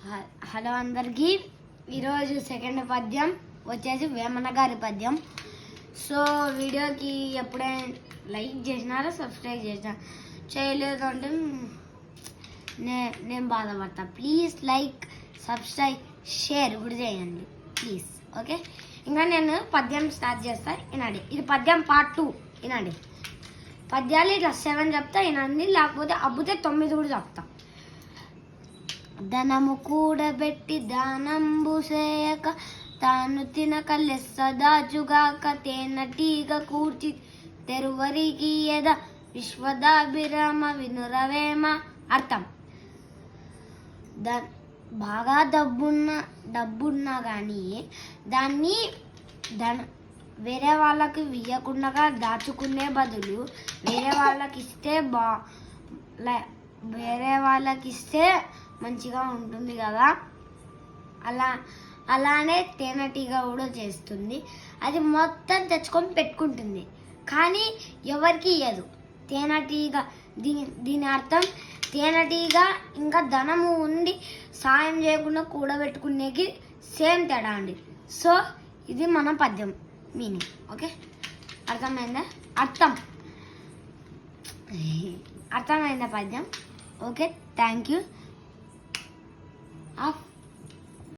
Hello అందరికీ. ఈరోజు second పద్యం వచ్చేసి వేమన గారి పద్యం. సో వీడియోకి ఎప్పుడైనా లైక్ చేసినారా, సబ్స్క్రైబ్ చేసినారా? చేయలేదు అంటే నేను బాధపడతా. ప్లీజ్ లైక్, సబ్స్క్రైబ్, షేర్ కూడా చేయండి ప్లీజ్. ఓకే, ఇంకా నేను పద్యం స్టార్ట్ చేస్తా, వినండి. ఇది పద్యం పార్ట్ 2. వినండి. పద్యాలు ఇట్లా 7 చెప్తా, వినండి. లేకపోతే అబ్బుతే 9 కూడా చెప్తా. ధనము కూడబెట్టి దానంబు చేయక తాను తినక లెస్స దాచుగాక తేనటీగ కూర్చి తెరువరికి ఎద విశ్వదాభిరామ వినురవేమ. అర్థం, బాగా డబ్బున్నా కానీ దాన్ని వేరే వాళ్ళకి ఇవ్వకుండా దాచుకునే బదులు వేరే వాళ్ళకి ఇస్తే మంచిగా ఉంటుంది కదా. అలానే తేనెటీగ కూడా చేస్తుంది. అది మొత్తం తెచ్చుకొని పెట్టుకుంటుంది, కానీ ఎవరికి ఇవ్వదు. తేనెటీగ దీని అర్థం తేనెటీగ ఇంకా ధనము ఉండి సాయం చేయకుండా కూడబెట్టుకునేకి సేమ్ తేడా అండి. సో ఇది మన పద్యం మీనింగ్. ఓకే, అర్థమైందా? అర్థమైందా పద్యం? Okay, thank you.